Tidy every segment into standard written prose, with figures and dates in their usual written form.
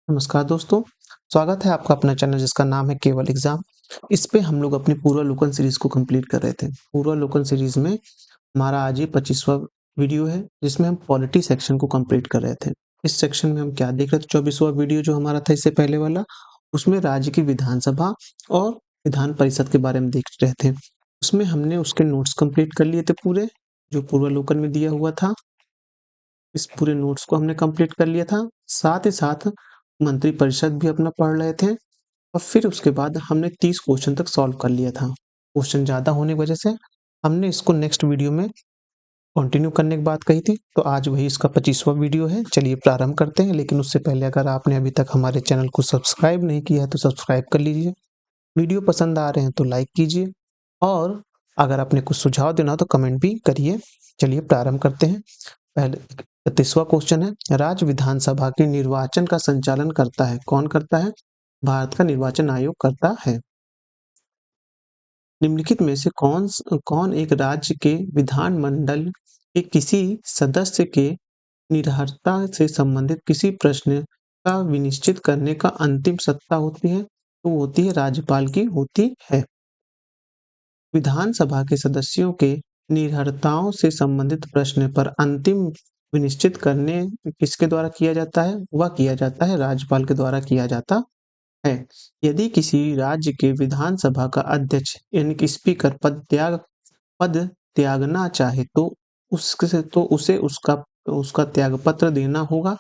नमस्कार दोस्तों, स्वागत है आपका अपना चैनल जिसका नाम है केवल एग्जाम। इस पे हम लोग अपनी पूर्वावलोकन सीरीज को कंप्लीट कर रहे थे। पूर्वावलोकन सीरीज में हमारा आज ये 25वां वीडियो है जिसमें हम पॉलिटी सेक्शन को कंप्लीट कर रहे थे। इस सेक्शन में हम क्या देख रहे थे? 24वां वीडियो जो हमारा था इससे पहले वाला, उसमें राज्य की विधानसभा और विधान परिषद के बारे में देख रहे थे। उसमें हमने उसके नोट्स कंप्लीट कर लिए थे पूरे, जो पूर्वावलोकन में दिया हुआ था। इस पूरे नोट्स को हमने कंप्लीट कर लिया था। साथ ही साथ मंत्रिपरिषद भी अपना पढ़ रहे थे और फिर उसके बाद हमने 30 क्वेश्चन तक सॉल्व कर लिया था। क्वेश्चन ज़्यादा होने की वजह से हमने इसको नेक्स्ट वीडियो में कंटिन्यू करने की बात कही थी, तो आज वही इसका 25वां वीडियो है। चलिए प्रारंभ करते हैं, लेकिन उससे पहले अगर आपने अभी तक हमारे चैनल को सब्सक्राइब नहीं किया है तो सब्सक्राइब कर लीजिए। वीडियो पसंद आ रहे हैं तो लाइक कीजिए और अगर आपने कुछ सुझाव देना हो तो कमेंट भी करिए। चलिए प्रारंभ करते हैं। पहले 31वां क्वेश्चन है, राज्य विधानसभा के निर्वाचन का संचालन करता है। कौन करता है? भारत का निर्वाचन आयोग करता है। निम्नलिखित में से कौन एक राज्य के विधानमंडल के किसी सदस्य के निरर्हता से संबंधित किसी प्रश्न का विनिश्चित करने का अंतिम सत्ता होती है? तो होती है राज्यपाल की होती है। विधानसभा के सदस्यों के निरर्हताओं से संबंधित प्रश्न पर अंतिम विनिश्चित करने किसके द्वारा किया जाता है? वह किया जाता है राज्यपाल के द्वारा किया जाता है। यदि किसी राज्य के विधानसभा का अध्यक्ष यानी कि स्पीकर पद त्यागना चाहे तो उसे उसका उसका त्यागपत्र देना होगा।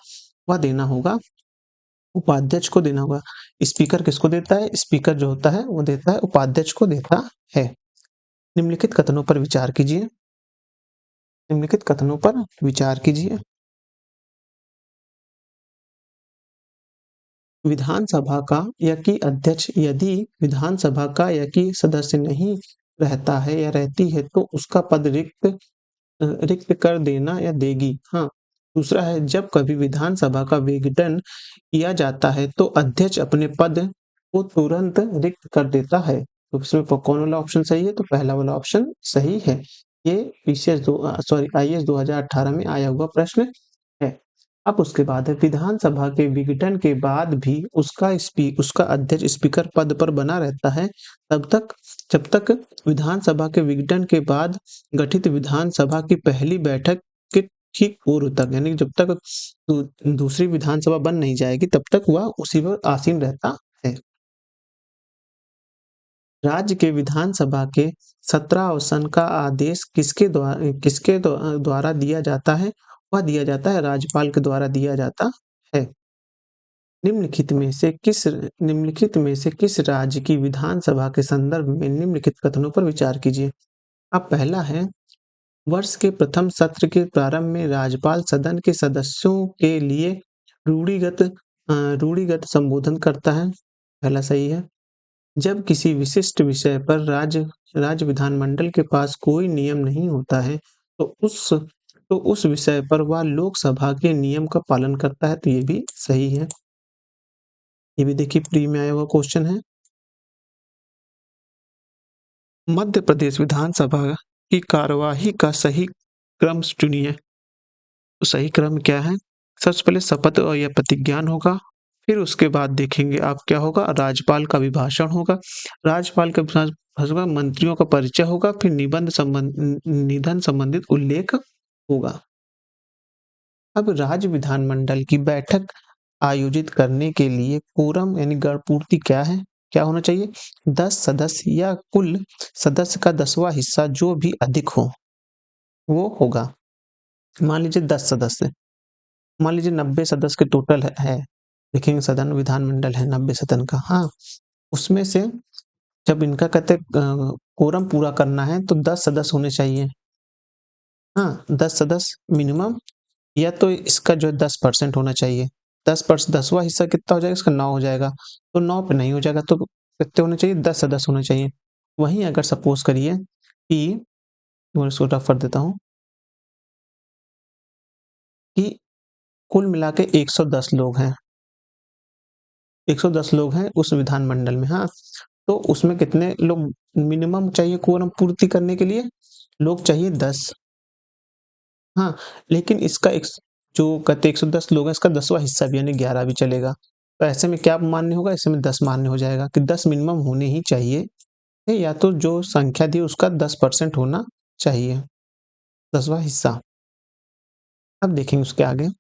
वह देना होगा उपाध्यक्ष को देना होगा। स्पीकर किसको देता है? स्पीकर जो होता है वो देता है उपाध्यक्ष को देता है। निम्नलिखित कथनों पर विचार कीजिए। निम्नलिखित कथनों पर विचार कीजिए। विधानसभा का या कि अध्यक्ष यदि विधानसभा का या कि सदस्य नहीं रहता है या रहती है तो उसका पद रिक्त कर देना या देगी। हाँ, दूसरा है, जब कभी विधानसभा का विघटन किया जाता है तो अध्यक्ष अपने पद को तुरंत रिक्त कर देता है। तो इसमें कौन वाला ऑप्शन सही है? तो पहला वाला ऑप्शन सही है। ये आईएएस 2018 में आया हुआ प्रश्न है। अब उसके बाद है, विधानसभा के विघटन के बाद भी उसका अध्यक्ष स्पीकर पद पर बना रहता है जब तक विधानसभा के विघटन के बाद गठित विधानसभा की पहली बैठक के ठीक पूर्व तक, यानी जब तक दूसरी विधानसभा बन नहीं जाएगी तब तक वह उसी पर आसीन रहता है। राज्य के विधानसभा के 17 अवसन का आदेश किसके द्वारा दिया जाता है? वह दिया जाता है राज्यपाल के द्वारा दिया जाता है। निम्नलिखित में से किस राज्य की विधानसभा के संदर्भ में निम्नलिखित कथनों पर विचार कीजिए। अब पहला है, वर्ष के प्रथम सत्र के प्रारंभ में राज्यपाल सदन के सदस्यों के लिए रूढ़िगत संबोधन करता है। पहला सही है। जब किसी विशिष्ट विषय पर राज्य विधानमंडल के पास कोई नियम नहीं होता है तो उस विषय पर वह लोकसभा के नियम का पालन करता है। तो ये भी सही है। ये भी देखिए प्री में आया हुआ क्वेश्चन है। मध्य प्रदेश विधानसभा की कार्यवाही का सही क्रम चुनिए। तो सही क्रम क्या है? सबसे पहले शपथ या प्रतिज्ञान होगा, फिर उसके बाद देखेंगे आप क्या होगा, राज्यपाल का अभिभाषण होगा, राज्यपाल के अभिभाषण मंत्रियों का परिचय होगा, फिर निधन संबंधित उल्लेख होगा। अब राज्य विधानमंडल की बैठक आयोजित करने के लिए कोरम यानी गणपूर्ति क्या है? क्या होना चाहिए? 10 सदस्य या कुल सदस्य का 10वां हिस्सा जो भी अधिक हो वो होगा। मान लीजिए 10 सदस्य, मान लीजिए 90 सदस्य के टोटल है। देखेंगे सदन विधानमंडल है 90 सदन का। हाँ, उसमें से जब इनका कहते कोरम पूरा करना है तो 10 सदस्य होने चाहिए। हाँ, 10 सदस्य मिनिमम, या तो इसका जो 10% होना चाहिए। 10%, 10वां हिस्सा कितना हो जाएगा? इसका 9 हो जाएगा। तो 9 पे नहीं हो जाएगा तो कितने होने चाहिए? 10 सदस्य होने चाहिए। वहीं अगर सपोज करिए कि मैं इसको रफ कर देता हूँ कि कुल मिला के 110 लोग हैं। 110 लोग हैं उस विधानमंडल में। हाँ, तो उसमें कितने लोग मिनिमम चाहिए कोरम पूर्ति करने के लिए? लोग चाहिए 10। हाँ, लेकिन इसका जो कहते 110 लोग हैं इसका 10वां हिस्सा भी यानी 11 भी चलेगा। तो ऐसे में क्या मान्य होगा? ऐसे में 10 मान्य हो जाएगा कि 10 मिनिमम होने ही चाहिए, या तो जो संख्या दी उसका 10% होना चाहिए, 10वां हिस्सा। अब देखेंगे उसके आगे।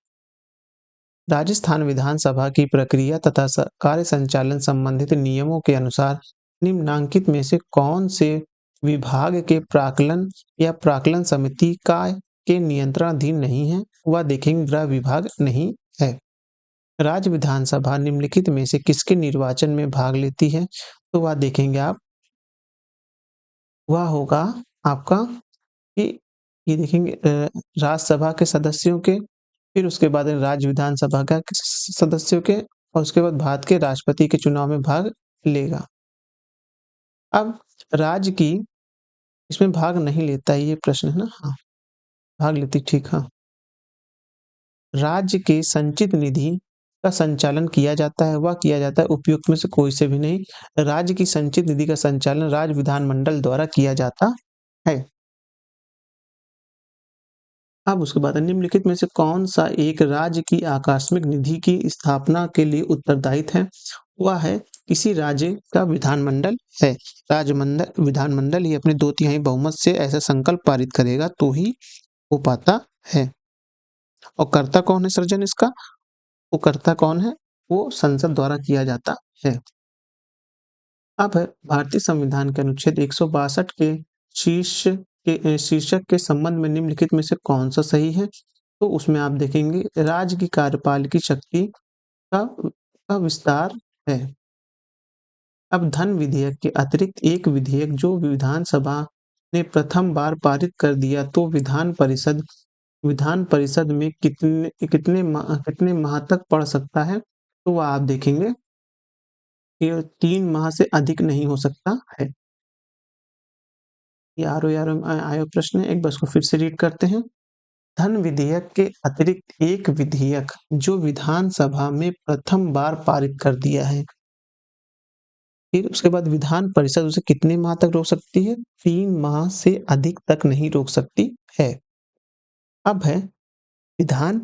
राजस्थान विधानसभा की प्रक्रिया तथा कार्य संचालन संबंधित नियमों के अनुसार निम्नांकित में से कौन से विभाग के प्राक्कलन या प्राक्कलन समिति का के नियंत्रणाधीन नहीं है? वह देखेंगे गृह विभाग नहीं है। राज्य विधानसभा निम्नलिखित में से किसके निर्वाचन में भाग लेती है? तो वह देखेंगे आप, वह होगा आपका कि ये देखेंगे राज्यसभा के सदस्यों के, फिर उसके बाद राज्य विधानसभा का सदस्यों के, और उसके बाद भारत के राष्ट्रपति के चुनाव में भाग लेगा। अब राज्य की इसमें भाग नहीं लेता है, ये प्रश्न है ना? हाँ, भाग लेती, ठीक, हाँ। राज्य के संचित निधि का संचालन किया जाता है, वह किया जाता है उपयुक्त में से कोई से भी नहीं। राज्य की संचित निधि का संचालन राज्य विधानमंडल द्वारा किया जाता है। अब उसके बाद निम्नलिखित में से कौन सा एक राज्य की आकस्मिक निधि की स्थापना के लिए उत्तरदायित है? वह है किसी राज्य का विधानमंडल है। विधानमंडल ही अपने 2/3 बहुमत से ऐसा संकल्प पारित करेगा तो ही हो पाता है। और कर्ता कौन है सृजन इसका? वो कर्ता कौन है? वो संसद द्वारा किया जाता है। अब भारतीय संविधान के अनुच्छेद 162 के शीर्षक के संबंध में निम्नलिखित में से कौन सा सही है? तो उसमें आप देखेंगे राज्य की कार्यपालिकी शक्ति का विस्तार है। अब धन विधेयक के अतिरिक्त एक विधेयक जो विधानसभा ने प्रथम बार पारित कर दिया तो विधान परिषद में कितने माह तक पढ़ सकता है? तो वह आप देखेंगे कि 3 माह से अधिक नहीं हो सकता है। ये आयोग प्रश्न है, एक बार इसको फिर से रीड करते हैं। धन विधेयक के अतिरिक्त एक विधेयक जो विधानसभा में प्रथम बार पारित कर दिया है, फिर उसके बाद विधान परिषद उसे कितने माह तक रोक सकती है? 3 माह से अधिक तक नहीं रोक सकती है। अब है विधान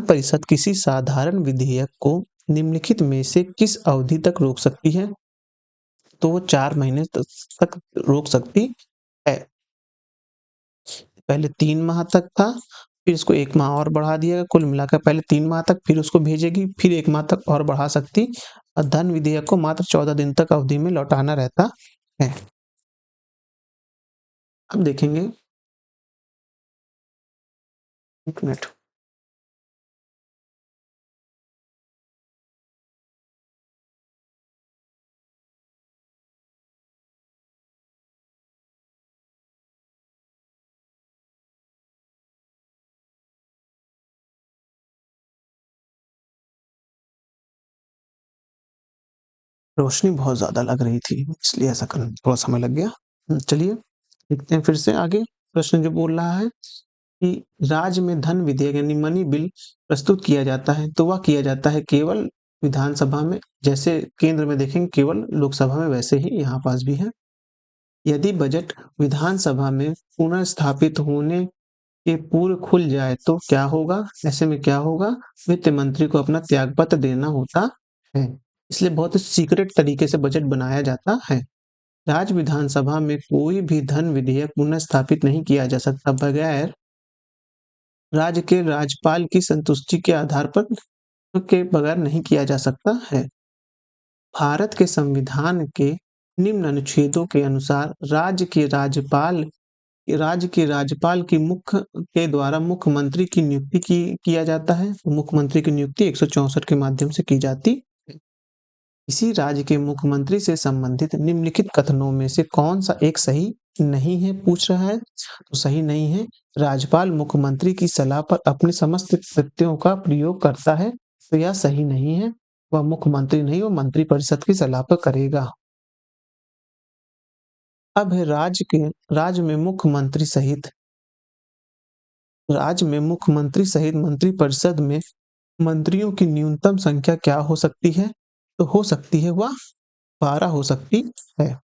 परिषद किसी साधारण विधेयक को निम्नलिखित में से किस अवधि तक रोक सकती है? तो वो 4 महीने तक रोक सकती है। पहले 3 माह तक था, फिर इसको 1 माह और बढ़ा दिया गया, कुल मिलाकर पहले 3 माह तक, फिर उसको भेजेगी, फिर 1 माह तक और बढ़ा सकती, और धन विधेयक को मात्र 14 दिन तक अवधि में लौटाना रहता है। अब देखेंगे, एक मिनट। रोशनी बहुत ज्यादा लग रही थी, इसलिए ऐसा करने में थोड़ा समय लग गया। चलिए देखते हैं फिर से आगे। प्रश्न जो बोल रहा है कि राज्य में धन विधेयक यानी मनी बिल प्रस्तुत किया जाता है, तो वह किया जाता है केवल विधानसभा में, जैसे केंद्र में देखेंगे केवल लोकसभा में, वैसे ही यहाँ पास भी है। यदि बजट विधानसभा में पुनर्स्थापित होने के पूर्व खुल जाए तो क्या होगा? ऐसे में क्या होगा? वित्त मंत्री को अपना त्यागपत्र देना होता है। इसलिए बहुत सीक्रेट तरीके से बजट बनाया जाता है। राज्य विधानसभा में कोई भी धन विधेयक पुनर्स्थापित नहीं किया जा सकता बगैर राज्य के राज्यपाल की संतुष्टि के आधार पर, के बगैर नहीं किया जा सकता है। भारत के संविधान के निम्न अनुच्छेदों के अनुसार राज्य के राज्यपाल की मुख्य के द्वारा मुख्यमंत्री की नियुक्ति किया जाता है। मुख्यमंत्री की नियुक्ति 164 के माध्यम से की जाती है। इसी राज्य के मुख्यमंत्री से संबंधित निम्नलिखित कथनों में से कौन सा एक सही नहीं है? पूछ रहा है, तो सही नहीं है। राज्यपाल मुख्यमंत्री की सलाह पर अपने समस्त कृत्यों का प्रयोग करता है, तो यह सही नहीं है। वह मुख्यमंत्री नहीं, वो मंत्रिपरिषद की सलाह पर करेगा। अब है राज्य में मुख्यमंत्री सहित मंत्रिपरिषद में मंत्रियों की न्यूनतम संख्या क्या हो सकती है? तो हो सकती है वह 12 हो सकती है।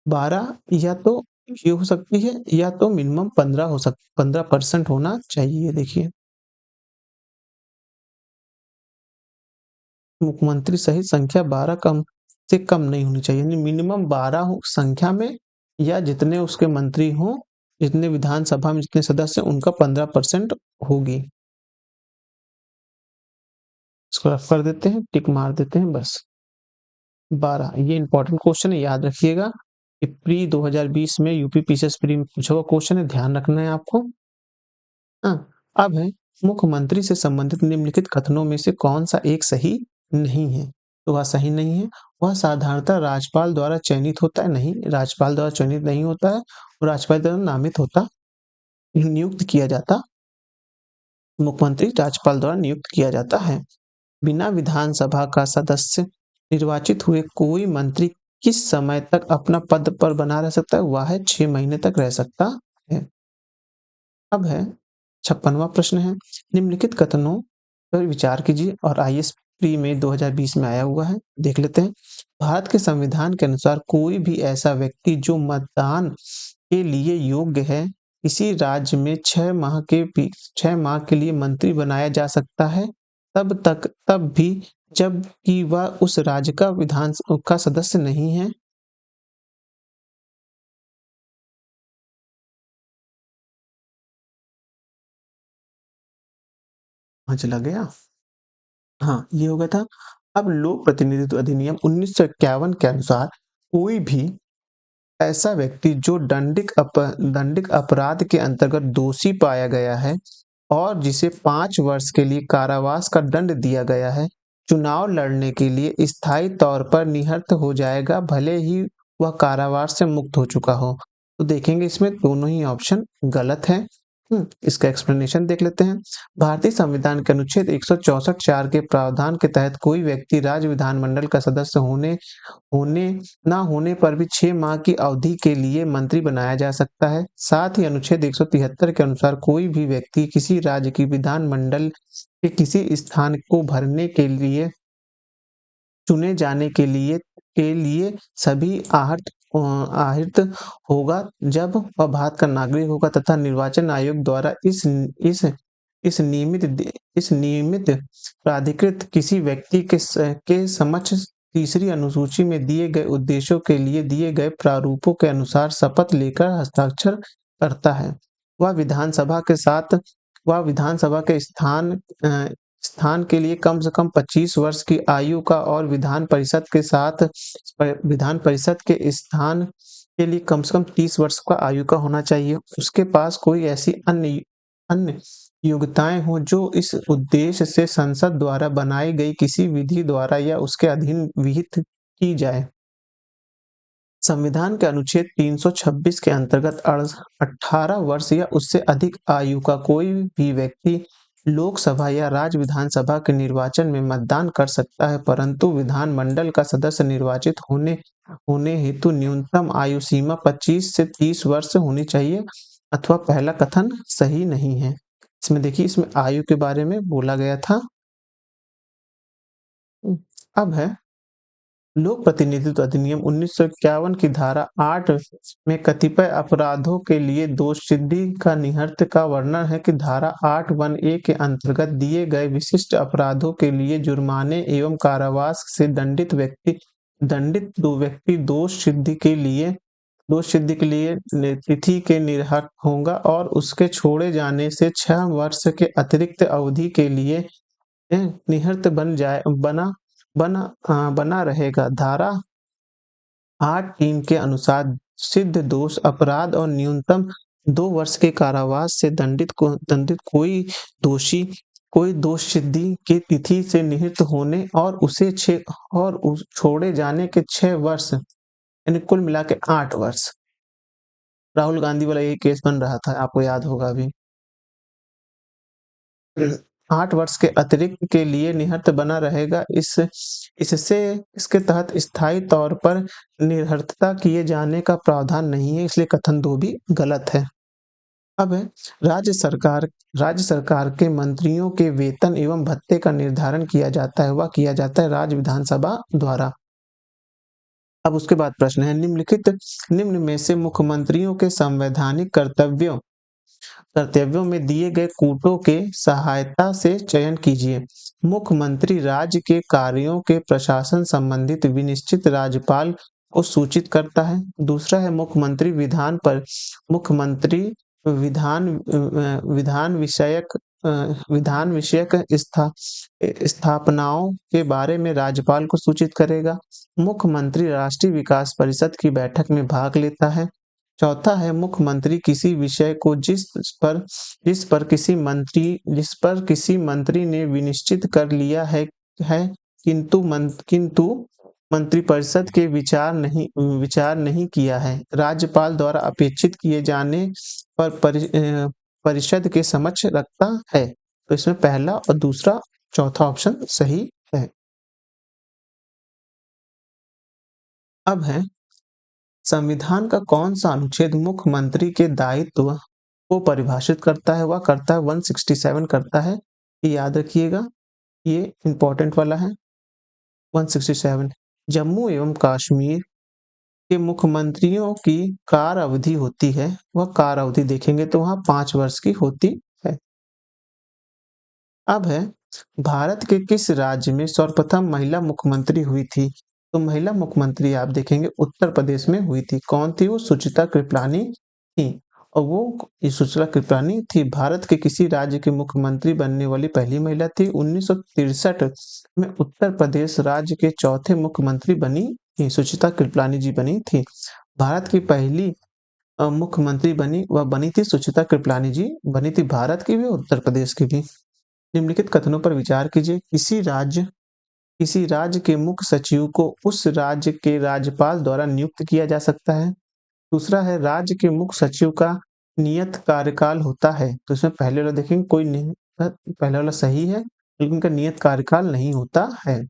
12 या तो ये हो सकती है, या तो मिनिमम 15% होना चाहिए। देखिए मुख्यमंत्री सहित संख्या 12 कम से कम नहीं होनी चाहिए, यानी मिनिमम 12 हो संख्या में, या जितने उसके मंत्री हों, जितने विधानसभा में जितने सदस्य हैं, उनका 15% होगी। इसको रफ कर देते हैं, टिक मार देते हैं बस। 12 ये इंपॉर्टेंट क्वेश्चन है, याद रखिएगा कि प्री 2020 में यूपी पीसीएस प्री में पूछा हुआ क्वेश्चन है, ध्यान रखना है आपको। हाँ, अब है मुख्यमंत्री से संबंधित निम्नलिखित कथनों में से कौन सा एक सही नहीं है? तो वह सही नहीं है, वह साधारणतः राज्यपाल द्वारा चयनित होता है, नहीं राज्यपाल द्वारा चयनित नहीं होता है, और राज्यपाल द्वारा नामित होता नियुक्त किया जाता, मुख्यमंत्री राज्यपाल द्वारा नियुक्त किया जाता है। बिना विधानसभा का सदस्य निर्वाचित हुए कोई मंत्री किस समय तक अपना पद पर बना रह सकता है? वह है 6 महीने तक रह सकता है। अब है 56वां प्रश्न है, निम्नलिखित कथनों पर विचार कीजिए, और आईएएस प्री में 2020 में आया हुआ है, देख लेते हैं। भारत के संविधान के अनुसार कोई भी ऐसा व्यक्ति जो मतदान के लिए योग्य है, किसी राज्य में 6 माह के लिए मंत्री बनाया जा सकता है, तब भी जबकि वह उस राज्य का विधान का सदस्य नहीं है। हाँ, चला गया। हाँ, ये हो गया था। अब लोक प्रतिनिधित्व अधिनियम 1951 के अनुसार कोई भी ऐसा व्यक्ति जो दंडिक अपराध के अंतर्गत दोषी पाया गया है और जिसे 5 वर्ष के लिए कारावास का दंड दिया गया है, चुनाव लड़ने के लिए स्थायी तौर पर निहत हो जाएगा, भले ही वह कारावास से मुक्त हो चुका हो। तो देखेंगे इसमें दोनों ही ऑप्शन गलत हैं। इसका एक्सप्लेनेशन देख लेते हैं। भारतीय संविधान के अनुच्छेद 164 के प्रावधान के तहत कोई व्यक्ति राज्य विधानमंडल का सदस्य होने होने ना होने पर भी 6 माह की अवधि के लिए मंत्री बनाया जा सकता है। साथ ही अनुच्छेद 173 के अनुसार कोई भी व्यक्ति किसी राज्य की विधानमंडल के किसी स्थान को भरने के लिए चुने जाने के लिए सभी आहरित होगा जब वह भारत का नागरिक होगा, तथा निर्वाचन आयोग द्वारा इस नियमित प्राधिकृत किसी व्यक्ति के समक्ष तीसरी अनुसूची में दिए गए उद्देश्यों के लिए दिए गए प्रारूपों के अनुसार शपथ लेकर हस्ताक्षर करता है। वह विधानसभा के साथ वह विधानसभा के स्थान के लिए कम से कम 25 वर्ष की आयु का और विधान परिषद के स्थान के लिए कम से कम 30 वर्ष का आयु का होना चाहिए। उसके पास कोई ऐसी अन्य योग्यताएं हो जो इस उद्देश्य से संसद द्वारा बनाई गई किसी विधि द्वारा या उसके अधीन विहित की जाए। संविधान के अनुच्छेद 326 के अंतर्गत 18 वर्ष या उससे अधिक आयु का कोई भी व्यक्ति लोकसभा या राज्य विधानसभा के निर्वाचन में मतदान कर सकता है, परंतु विधानमंडल का सदस्य निर्वाचित होने हेतु न्यूनतम आयु सीमा 25 से 30 वर्ष होनी चाहिए, अथवा पहला कथन सही नहीं है। इसमें देखिए, इसमें आयु के बारे में बोला गया था। अब है लोक प्रतिनिधित्व अधिनियम 1951 की धारा 8 में कतिपय अपराधों के लिए दोष सिद्धि का निहित का वर्णन है कि धारा 8(1)(a) के अंतर्गत दिए गए विशिष्ट अपराधों के लिए जुर्माने एवं कारावास से दंडित व्यक्ति दोष सिद्धि के लिए तिथि के निर्हत होगा और उसके छोड़े जाने से 6 वर्ष के अतिरिक्त अवधि के लिए निहत बना रहेगा। धारा 8(3) के अनुसार सिद्ध दोष अपराध और न्यूनतम 2 वर्ष के कारावास से दंडित कोई दोष सिद्धि की तिथि से निहित होने और छोड़े जाने के 6 वर्ष, यानी कुल मिला के 8 वर्ष। राहुल गांधी वाला यही केस बन रहा था, आपको याद होगा अभी। 8 वर्ष के अतिरिक्त के लिए निहत बना रहेगा। इसके तहत स्थायी तौर पर निहत्ता किए जाने का प्रावधान नहीं है, इसलिए कथन 2 भी गलत है। अब है राज्य सरकार के मंत्रियों के वेतन एवं भत्ते का निर्धारण किया जाता है, वह किया जाता है राज्य विधानसभा द्वारा। अब उसके बाद प्रश्न है, निम्न में से मुख्यमंत्रियों के संवैधानिक कर्तव्यों कर्तव्यों में दिए गए कूटों के सहायता से चयन कीजिए। मुख्यमंत्री राज्य के कार्यों के प्रशासन संबंधित विनिश्चित राज्यपाल को सूचित करता है। दूसरा है मुख्यमंत्री विधान विषयक स्थापनाओं के बारे में राज्यपाल को सूचित करेगा। मुख्यमंत्री राष्ट्रीय विकास परिषद की बैठक में भाग लेता है। चौथा है मुख्यमंत्री किसी विषय को जिस पर किसी मंत्री ने विनिश्चित कर लिया है किंतु मंत्रिपरिषद के विचार नहीं किया है, राज्यपाल द्वारा अपेक्षित किए जाने पर परिषद के समक्ष रखता है। तो इसमें पहला और दूसरा चौथा ऑप्शन सही है। अब है संविधान का कौन सा अनुच्छेद मुख्यमंत्री के दायित्व को परिभाषित करता है? वह करता है 167 करता है। ये याद रखिएगा, ये इंपॉर्टेंट वाला है 167। जम्मू एवं कश्मीर के मुख्यमंत्रियों की कार्य अवधि होती है, वह कार्य अवधि देखेंगे तो वहां 5 वर्ष की होती है। अब है भारत के किस राज्य में सर्वप्रथम महिला मुख्यमंत्री हुई थी? तो महिला मुख्यमंत्री आप देखेंगे उत्तर प्रदेश में हुई थी। कौन थी वो? सुचित्रा कृपलानी थी। और वो सुचित्रा कृपलानी थी भारत के किसी राज्य के मुख्यमंत्री बनने वाली पहली महिला थी। 1963 में उत्तर प्रदेश राज्य के चौथे मुख्यमंत्री बनी थी, सुचित्रा कृपलानी जी बनी थी। भारत की पहली मुख्यमंत्री बनी थी सुचित्रा कृपलानी जी बनी थी, भारत की भी उत्तर प्रदेश की भी। निम्नलिखित कथनों पर विचार कीजिए। किसी राज्य के मुख्य सचिव को उस राज्य के राज्यपाल द्वारा नियुक्त किया जा सकता है। दूसरा है राज्य के मुख्य सचिव का नियत कार्यकाल होता है। तो इसमें पहले वाला देखेंगे कोई नहीं, पहले वाला सही है लेकिन उनका नियत कार्यकाल नहीं होता है।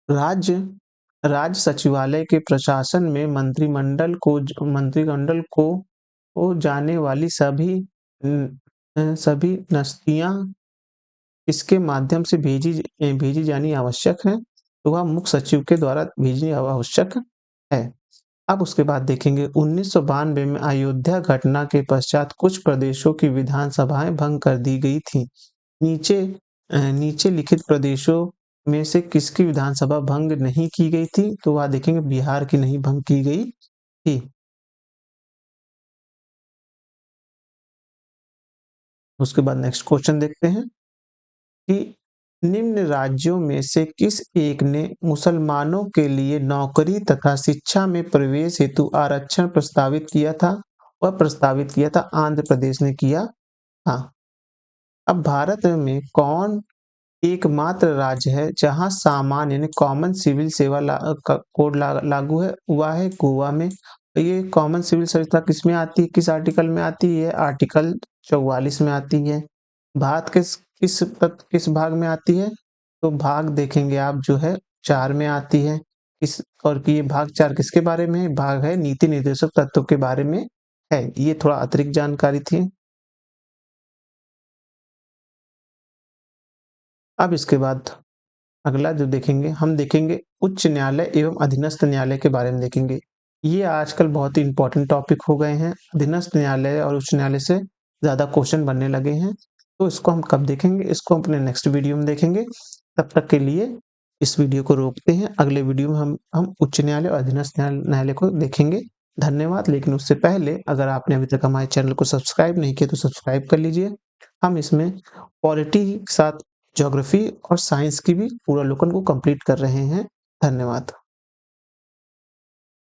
राज्य सचिवालय के प्रशासन में मंत्रिमंडल को जाने वाली सभी नस्तियां इसके माध्यम से भेजी जानी आवश्यक है, तो वह मुख्य सचिव के द्वारा भेजनी आवश्यक है। अब उसके बाद देखेंगे 1992 में अयोध्या घटना के पश्चात कुछ प्रदेशों की विधानसभाएं भंग कर दी गई थी। नीचे लिखित प्रदेशों में से किसकी विधानसभा भंग नहीं की गई थी? तो वह देखेंगे बिहार की नहीं भंग की गई थी। उसके बाद नेक्स्ट क्वेश्चन देखते हैं कि निम्न राज्यों में से किस एक ने मुसलमानों के लिए नौकरी तथा शिक्षा में प्रवेश हेतु आरक्षण प्रस्तावित किया था? वह प्रस्तावित किया था आंध्र प्रदेश ने किया था। अब भारत में कौन एकमात्र राज्य है जहां सामान्य यानी कॉमन सिविल सेवा कोड लागू है? वह है गोवा में। ये कॉमन सिविल सेवा किसमें आती है, किस आर्टिकल में आती है? आर्टिकल 44 में आती है। भारत किस भाग में आती है? तो भाग देखेंगे आप जो है 4 में आती है। और कि ये भाग 4 किसके बारे में है? भाग है नीति निर्देशक तत्वों के बारे में है। ये थोड़ा अतिरिक्त जानकारी थी। अब इसके बाद अगला जो हम देखेंगे उच्च न्यायालय एवं अधीनस्थ न्यायालय के बारे में देखेंगे। ये आजकल बहुत ही इंपॉर्टेंट टॉपिक हो गए हैं। अधीनस्थ न्यायालय और उच्च न्यायालय से ज्यादा क्वेश्चन बनने लगे हैं। तो इसको हम कब देखेंगे? इसको अपने नेक्स्ट वीडियो में देखेंगे। तब तक के लिए इस वीडियो को रोकते हैं। अगले वीडियो में हम उच्च न्यायालय और अधीनस्थ न्यायालय को देखेंगे। धन्यवाद। लेकिन उससे पहले अगर आपने अभी तक हमारे चैनल को सब्सक्राइब नहीं किया तो सब्सक्राइब कर लीजिए। हम इसमें पॉलिटी के साथ ज्योग्राफी और साइंस की भी पूरा लोकन को कंप्लीट कर रहे हैं। धन्यवाद।